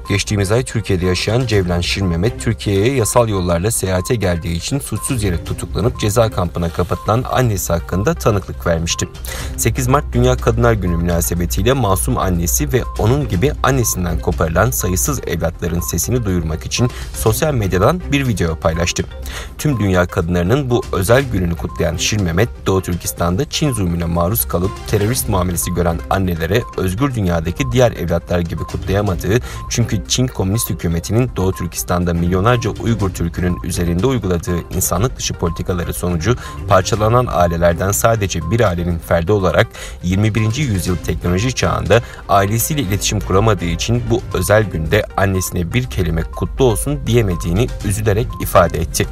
Geçtiğimiz ay Türkiye'de yaşayan Cevlen Şirmehmet, Türkiye'ye yasal yollarla seyahate geldiği için suçsuz yere tutuklanıp ceza kampına kapatılan annesi hakkında tanıklık vermişti. 8 Mart Dünya Kadınlar Günü münasebetiyle masum annesi ve onun gibi annesinden koparılan sayısız evlatların sesini duyurmak için sosyal medyadan bir video paylaştı. Tüm dünya kadınlarının bu özel gününü kutlayan Şirmehmet, Doğu Türkistan'da Çin zulmüne maruz kalıp terörist muamelesi gören annelere özgür dünyadaki diğer evlatlar gibi kutlayamadığı, çünkü Çin Komünist Hükümeti'nin Doğu Türkistan'da milyonlarca Uygur Türk'ünün üzerinde uyguladığı insanlık dışı politikaları sonucu parçalanan ailelerden sadece bir ailenin ferdi olarak 21. yüzyıl teknoloji çağında ailesiyle iletişim kuramadığı için bu özel günde annesine bir kelime kutlu olsun diyemediğini üzülerek ifade etti.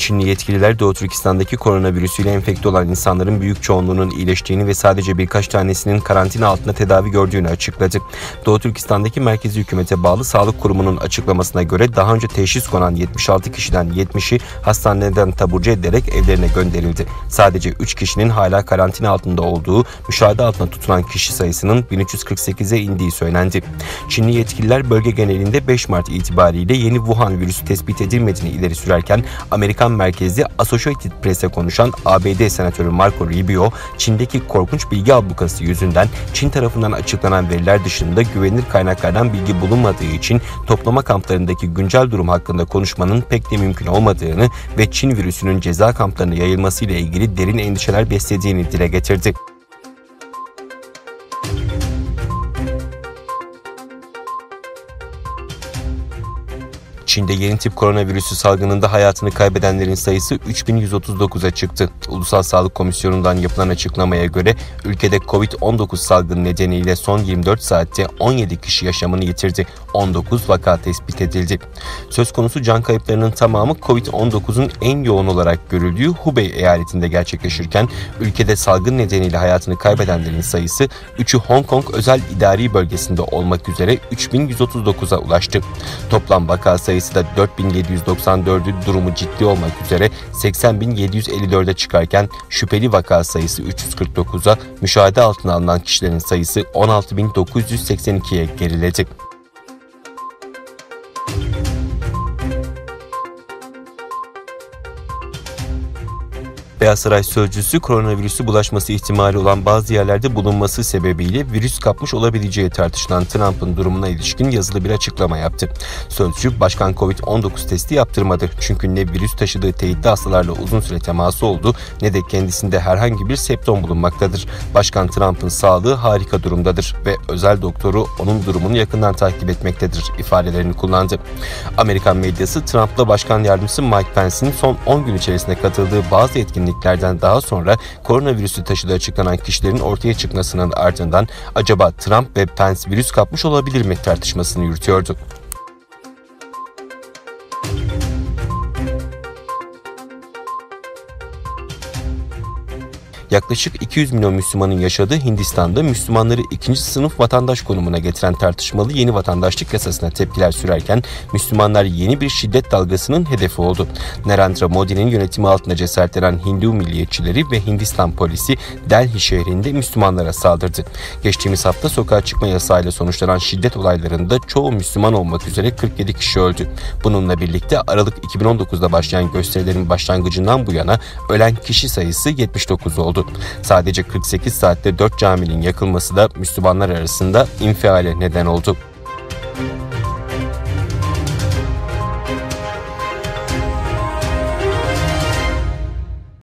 Çinli yetkililer Doğu Türkistan'daki koronavirüsüyle enfekte olan insanların büyük çoğunluğunun iyileştiğini ve sadece birkaç tanesinin karantina altında tedavi gördüğünü açıkladı. Doğu Türkistan'daki merkezi hükümete bağlı sağlık kurumunun açıklamasına göre daha önce teşhis konan 76 kişiden 70'i hastaneden taburcu edilerek evlerine gönderildi. Sadece 3 kişinin hala karantina altında olduğu, müşahede altında tutulan kişi sayısının 1348'e indiği söylendi. Çinli yetkililer bölge genelinde 5 Mart itibariyle yeni Wuhan virüsü tespit edilmediğini ileri sürerken, Amerikan merkezli Associated Press'e konuşan ABD Senatörü Marco Rubio, Çin'deki korkunç bilgi ablukası yüzünden Çin tarafından açıklanan veriler dışında güvenilir kaynaklardan bilgi bulunmadığı için toplama kamplarındaki güncel durum hakkında konuşmanın pek de mümkün olmadığını ve Çin virüsünün ceza kamplarına yayılmasıyla ilgili derin endişeler beslediğini dile getirdi. Çin'de yeni tip koronavirüsü salgınında hayatını kaybedenlerin sayısı 3139'a çıktı. Ulusal Sağlık Komisyonu'ndan yapılan açıklamaya göre ülkede Covid-19 salgını nedeniyle son 24 saatte 17 kişi yaşamını yitirdi. 19 vaka tespit edildi. Söz konusu can kayıplarının tamamı Covid-19'un en yoğun olarak görüldüğü Hubei eyaletinde gerçekleşirken ülkede salgın nedeniyle hayatını kaybedenlerin sayısı 3'ü Hong Kong özel idari bölgesinde olmak üzere 3139'a ulaştı. Toplam vaka sayısı da 4794'ü durumu ciddi olmak üzere 80.754'e çıkarken şüpheli vaka sayısı 349'a, müşahede altına alınan kişilerin sayısı 16.982'ye geriledi. Beyaz Saray sözcüsü, koronavirüsü bulaşması ihtimali olan bazı yerlerde bulunması sebebiyle virüs kapmış olabileceği tartışılan Trump'ın durumuna ilişkin yazılı bir açıklama yaptı. Sözcü, başkan Covid-19 testi yaptırmadı çünkü ne virüs taşıdığı teyitli hastalarla uzun süre teması oldu ne de kendisinde herhangi bir semptom bulunmaktadır. Başkan Trump'ın sağlığı harika durumdadır ve özel doktoru onun durumunu yakından takip etmektedir ifadelerini kullandı. Amerikan medyası, Trump'la başkan yardımcısı Mike Pence'in son 10 gün içerisinde katıldığı bazı etkinliklerden daha sonra koronavirüsü taşıdığı açıklanan kişilerin ortaya çıkmasının ardından acaba Trump ve Pence virüs kapmış olabilir mi tartışmasını yürütüyordu. Yaklaşık 200 milyon Müslümanın yaşadığı Hindistan'da Müslümanları ikinci sınıf vatandaş konumuna getiren tartışmalı yeni vatandaşlık yasasına tepkiler sürerken Müslümanlar yeni bir şiddet dalgasının hedefi oldu. Narendra Modi'nin yönetimi altında cesaretlenen Hindu milliyetçileri ve Hindistan polisi Delhi şehrinde Müslümanlara saldırdı. Geçtiğimiz hafta sokağa çıkma yasağıyla sonuçlanan şiddet olaylarında çoğu Müslüman olmak üzere 47 kişi öldü. Bununla birlikte Aralık 2019'da başlayan gösterilerin başlangıcından bu yana ölen kişi sayısı 79 oldu. Sadece 48 saatte 4 caminin yakılması da Müslümanlar arasında infiale neden oldu.